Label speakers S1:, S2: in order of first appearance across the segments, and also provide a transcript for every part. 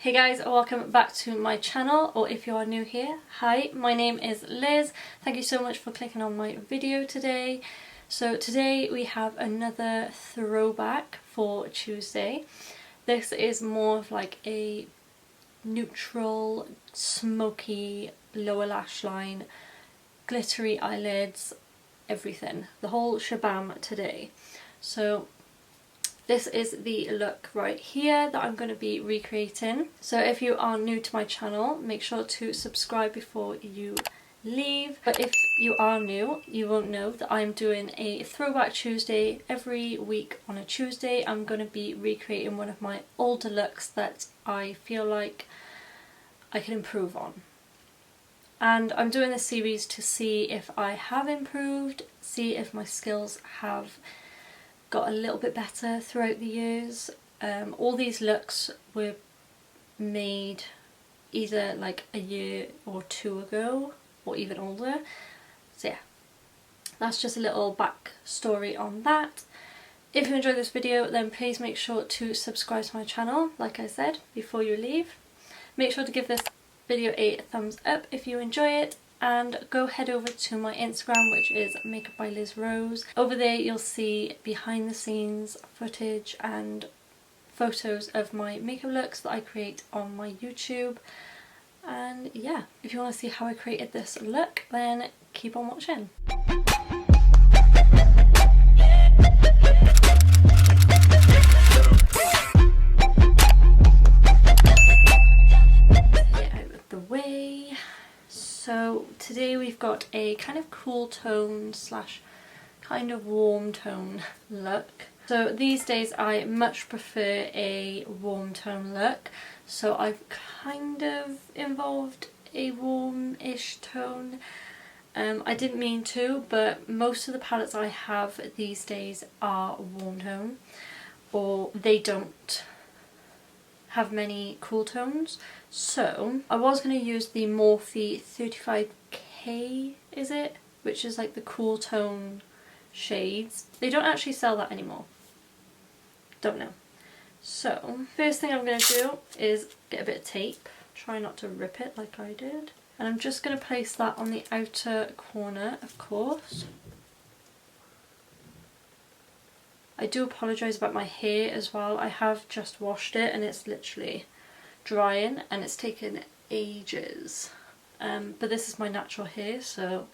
S1: Hey guys, welcome back to my channel, or if you are new here, hi, my name is Liz. Thank you so much for clicking on my video today. So today we have another throwback for Tuesday. This is more of like a neutral, smoky lower lash line, glittery eyelids, everything. The whole shabam today. So this is the look right here that I'm going to be recreating. So if you are new to my channel, make sure to subscribe before you leave. But if you are new, you won't know that I'm doing a Throwback Tuesday every week. On a Tuesday, I'm going to be recreating one of my older looks that I feel like I can improve on. And I'm doing this series to see if I have improved, see if my skills have got a little bit better throughout the years. All these looks were made either like a year or two ago or even older. So yeah, that's just a little back story on that. If you enjoyed this video, then please make sure to subscribe to my channel, like I said, before you leave. Make sure to give this video a thumbs up if you enjoy it, and go head over to my Instagram, which is Makeup by Liz Rose. Over there you'll see behind the scenes footage and photos of my makeup looks that I create on my YouTube. And yeah, if you want to see how I created this look, then keep on watching. Get out of the way. So today we've got a kind of cool tone slash kind of warm tone look. So these days I much prefer a warm tone look, so I've kind of involved a warm-ish tone. I didn't mean to, but most of the palettes I have these days are warm tone, or they don't have many cool tones. So I was going to use the Morphe 35K, is it? Which is like the cool tone shades. They don't actually sell that anymore. Don't know. So first thing I'm going to do is get a bit of tape. Try not to rip it like I did. And I'm just going to place that on the outer corner, of course. I do apologise about my hair as well. I have just washed it and it's literally drying and it's taken ages. But this is my natural hair, so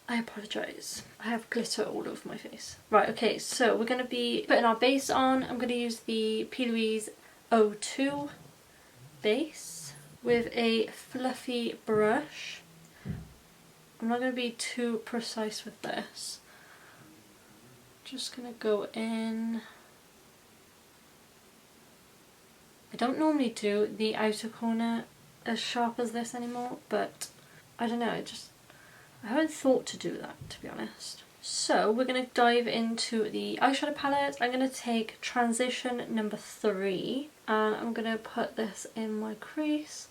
S1: I apologise. I have glitter all over my face. Right, okay, so we're going to be putting our base on. I'm going to use the 𝑃RODUCTS base with a fluffy brush. I'm not going to be too precise with this. Just gonna go in. I don't normally do the outer corner as sharp as this anymore, but I don't know, I haven't thought to do that, to be honest. So we're gonna dive into the eyeshadow palette. I'm gonna take Transition number 3 and I'm gonna put this in my crease.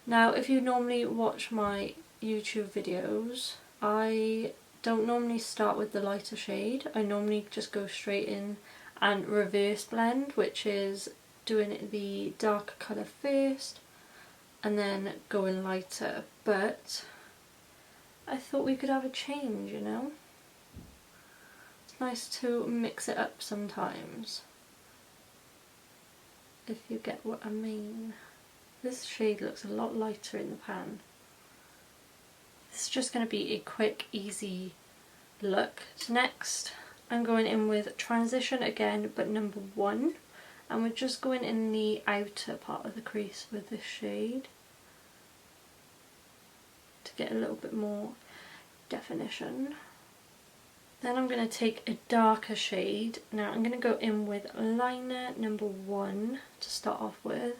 S1: Now if you normally watch my YouTube videos, I don't normally start with the lighter shade. I normally just go straight in and reverse blend, which is doing the darker colour first and then going lighter. But I thought we could have a change, you know? It's nice to mix it up sometimes, if you get what I mean. This shade looks a lot lighter in the pan. This is just going to be a quick, easy look. So next I'm going in with Transition again, but number 1. And we're just going in the outer part of the crease with this shade to get a little bit more definition. Then I'm going to take a darker shade. Now I'm going to go in with liner number 1 to start off with.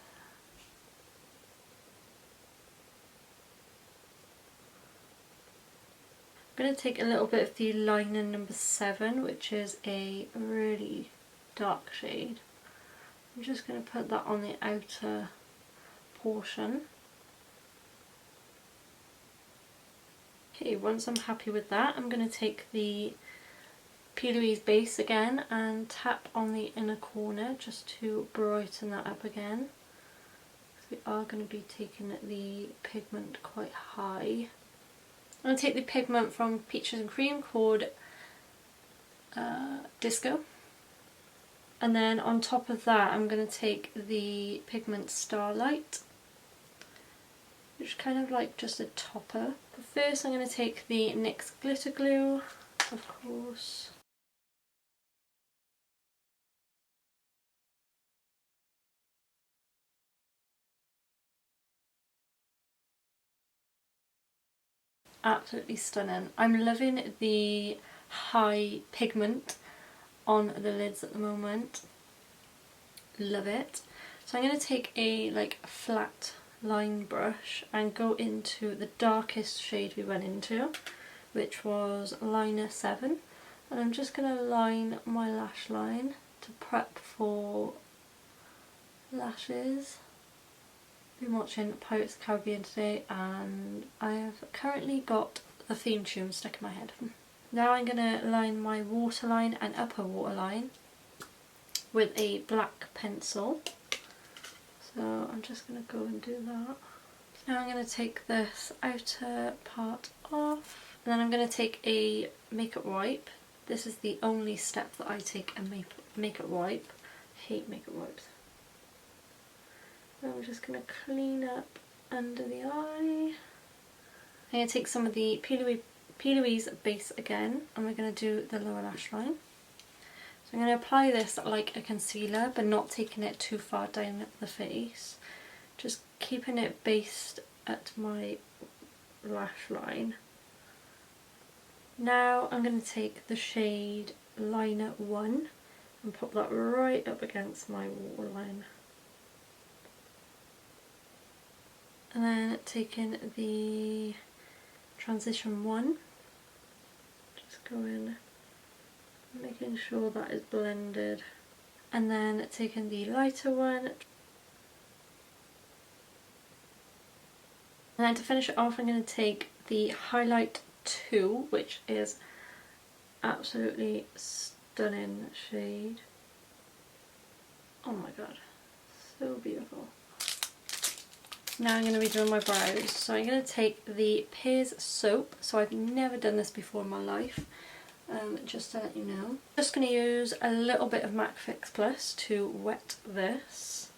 S1: I'm going to take a little bit of the liner number 7, which is a really dark shade. I'm just going to put that on the outer portion. Okay, once I'm happy with that, I'm going to take the 𝑃RODUCTS base again and tap on the inner corner just to brighten that up again. we are going to be taking the pigment quite high. I'm going to take the pigment from Peaches and Cream called Disco. And then on top of that I'm going to take the pigment Starlight, which is kind of like just a topper. But first I'm going to take the NYX Glitter Glue, of course. Absolutely stunning. I'm loving the high pigment on the lids at the moment. Love it. So I'm going to take a flat line brush and go into the darkest shade we went into, which was liner 7, and I'm just going to line my lash line to prep for lashes. I've been watching Pirates of the Caribbean today and I have currently got the theme tune stuck in my head. Now I'm going to line my waterline and upper waterline with a black pencil. So I'm just going to go and do that. Now I'm going to take this outer part off, and then I'm going to take a makeup wipe. This is the only step that I take a makeup wipe. I hate makeup wipes. I'm just going to clean up under the eye. I'm going to take some of the P. Louise base again, and we're going to do the lower lash line. So I'm going to apply this like a concealer, but not taking it too far down the face. Just keeping it based at my lash line. Now I'm going to take the shade Liner 1 and pop that right up against my waterline. And then taking the Transition 1, just going, making sure that is blended. And then taking the lighter one. And then to finish it off I'm going to take the Highlight 2, which is absolutely stunning shade. Oh my god, so beautiful. Now I'm going to be doing my brows. So I'm going to take the Pears soap. So I've never done this before in my life, just to let you know. Just going to use a little bit of MAC Fix Plus to wet this.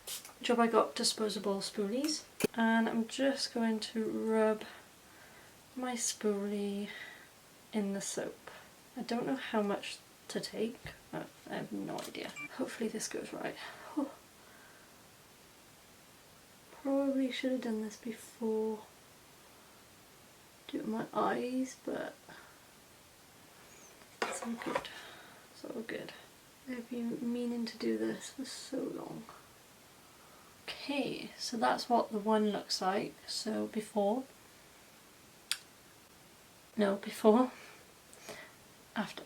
S1: Good job I got disposable spoolies. And I'm just going to rub my spoolie in the soap. I don't know how much to take, but I have no idea. Hopefully this goes right. Whew. Probably should have done this before doing my eyes, but it's all good. It's all good. I've been meaning to do this for so long. Okay, so that's what the one looks like. So before, after.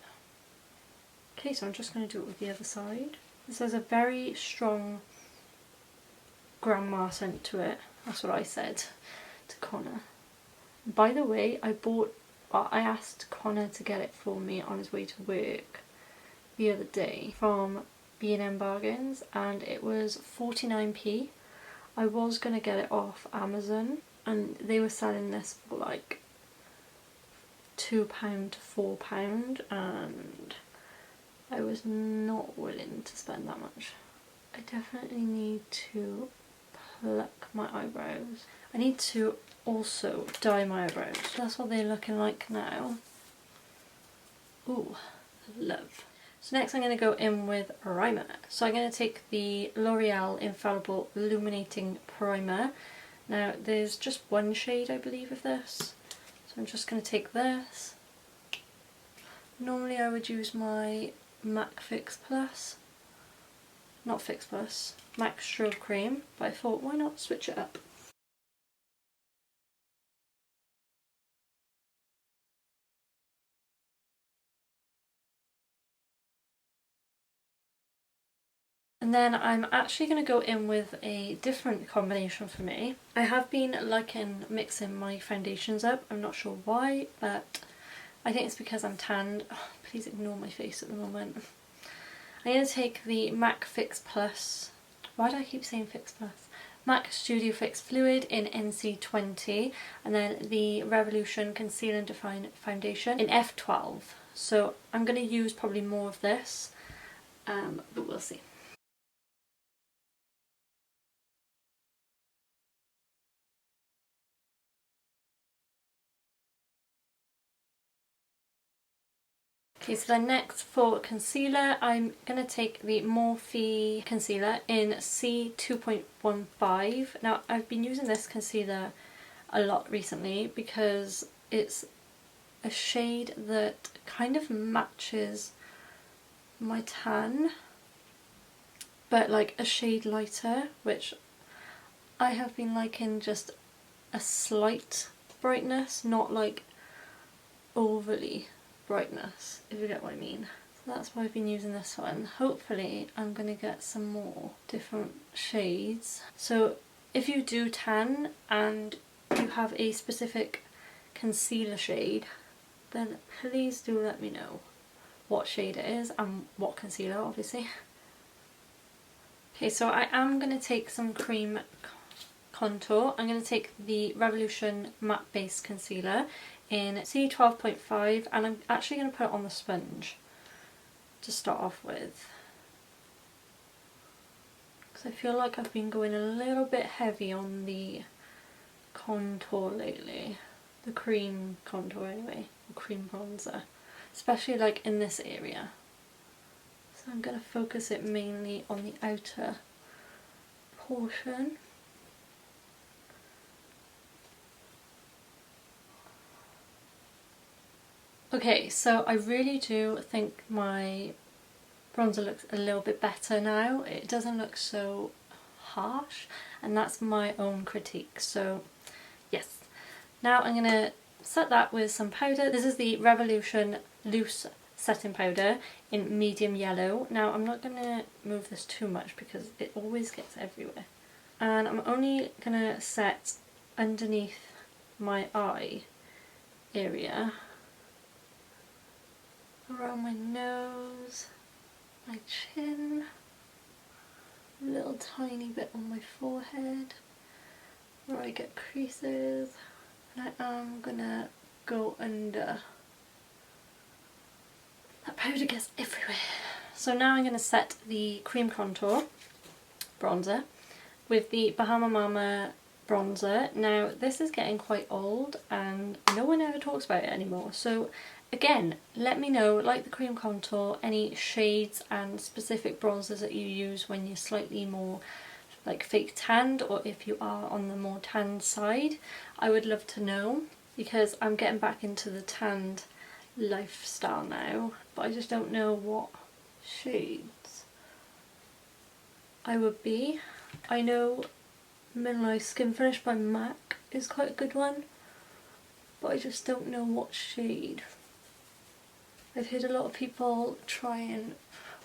S1: Okay, so I'm just going to do it with the other side. This has a very strong grandma scent to it. That's what I said to Connor. By the way, I asked Connor to get it for me on his way to work the other day from B&M Bargains, and it was 49p. I was going to get it off Amazon and they were selling this for like £2 to £4, and I was not willing to spend that much. I definitely need to pluck my eyebrows. I need to also dye my eyebrows. That's what they're looking like now. Ooh, love. So next I'm going to go in with primer. So I'm going to take the L'Oreal Infallible Illuminating Primer. Now there's just one shade I believe of this. So I'm just going to take this. Normally I would use my MAC Fix Plus. Not Fix Plus, MAC Strobe Cream, but I thought why not switch it up. And then I'm actually going to go in with a different combination for me. I have been liking mixing my foundations up. I'm not sure why, but I think it's because I'm tanned. Oh, please ignore my face at the moment. I'm going to take the MAC Fix Plus. Why do I keep saying Fix Plus? MAC Studio Fix Fluid in NC20, and then the Revolution Conceal and Define Foundation in F12. So I'm going to use probably more of this, but we'll see. Okay, so then next for concealer, I'm going to take the Morphe concealer in C2.15. Now, I've been using this concealer a lot recently because it's a shade that kind of matches my tan, but like a shade lighter, which I have been liking just a slight brightness, not like overly brightness, if you get what I mean. So that's why I've been using this one. Hopefully I'm going to get some more different shades. So if you do tan and you have a specific concealer shade, then please do let me know what shade it is and what concealer, obviously. Okay, so I am going to take some cream contour. I'm going to take the Revolution Matte Base Concealer in C12.5, and I'm actually going to put it on the sponge to start off with, because I feel like I've been going a little bit heavy on the contour lately. The cream contour anyway, or cream bronzer, especially like in this area. So I'm going to focus it mainly on the outer portion. Okay, so I really do think my bronzer looks a little bit better now. It doesn't look so harsh, and that's my own critique. So yes, now I'm going to set that with some powder. This is the Revolution Loose Setting Powder in medium yellow. Now I'm not going to move this too much because it always gets everywhere. And I'm only going to set underneath my eye area, around my nose, my chin, a little tiny bit on my forehead where I get creases, and I am gonna go under. That powder gets everywhere. So now I'm gonna set the cream contour bronzer with the Bahama Mama bronzer. Now this is getting quite old and no one ever talks about it anymore, so again, let me know, like the cream contour, any shades and specific bronzers that you use when you're slightly more like fake tanned, or if you are on the more tanned side. I would love to know, because I'm getting back into the tanned lifestyle now, but I just don't know what shades I would be. I know Mineralized Skin Finish by MAC is quite a good one, but I just don't know what shade. I've heard a lot of people trying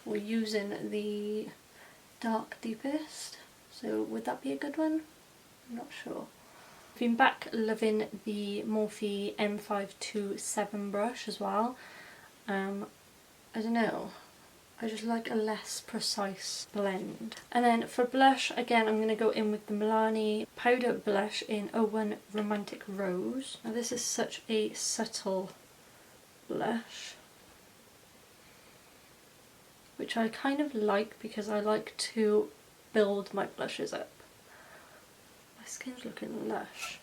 S1: or using the Dark Deepest, so would that be a good one? I'm not sure. I've been back loving the Morphe M527 brush as well. I don't know, I just like a less precise blend. And then for blush, again I'm going to go in with the Milani Powder Blush in 01 Romantic Rose. Now this is such a subtle blush, which I kind of like because I like to build my blushes up. My skin's looking lush.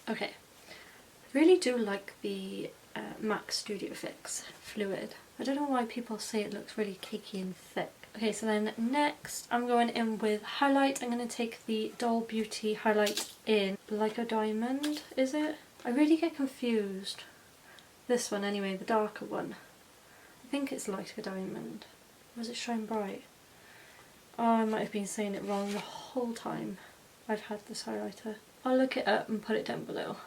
S1: Okay, I really do like the MAC Studio Fix Fluid. I don't know why people say it looks really cakey and thick. Okay, so then next I'm going in with highlight. I'm going to take the Doll Beauty highlight in Like a Diamond, is it? I really get confused. This one anyway, the darker one. I think it's Like a Diamond. Was it Shine Bright? Oh, I might have been saying it wrong the whole time I've had this highlighter. I'll look it up and put it down below.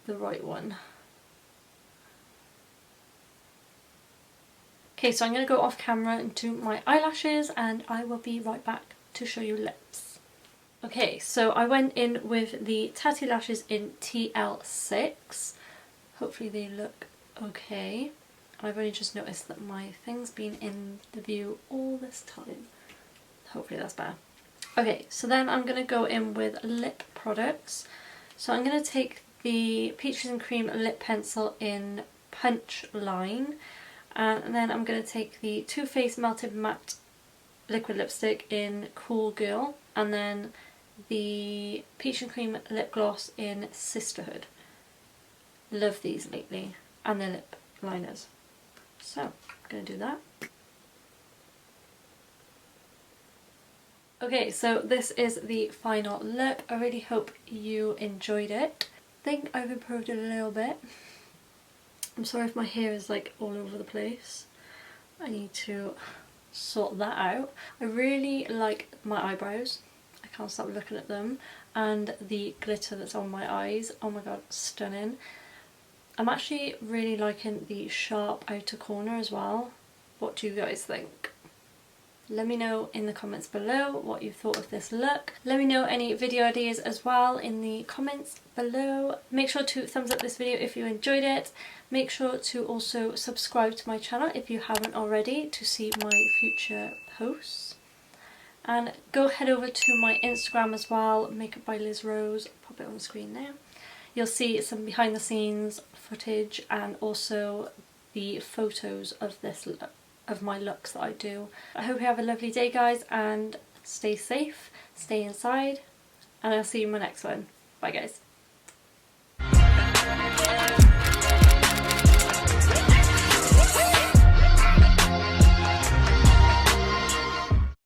S1: The right one. Okay, so I'm going to go off camera and do my eyelashes, and I will be right back to show you lips. Okay, so I went in with the Tatty Lashes in TL6. Hopefully they look okay. I've only just noticed that my thing's been in the view all this time. Hopefully that's better. Okay, so then I'm going to go in with lip products. So I'm going to take the Peaches and Cream lip pencil in Punch Line, and then I'm going to take the Too Faced Melted Matte liquid lipstick in Cool Girl, and then the Peach and Cream lip gloss in Sisterhood. Love these lately, and their lip liners. So I'm going to do that. Okay, so this is the final look. I really hope you enjoyed it. I think I've improved it a little bit. I'm sorry if my hair is like all over the place. I need to sort that out. I really like my eyebrows. I can't stop looking at them. And the glitter that's on my eyes. Oh my god, stunning. I'm actually really liking the sharp outer corner as well. What do you guys think? Let me know in the comments below what you thought of this look. Let me know any video ideas as well in the comments below. Make sure to thumbs up this video if you enjoyed it. Make sure to also subscribe to my channel if you haven't already to see my future posts. And go head over to my Instagram as well, Makeup by Liz Rose. I'll pop it on the screen now. You'll see some behind the scenes footage and also the photos of this look, of my looks that I do. I hope you have a lovely day, guys, and stay safe, stay inside, and I'll see you in my next one. Bye guys.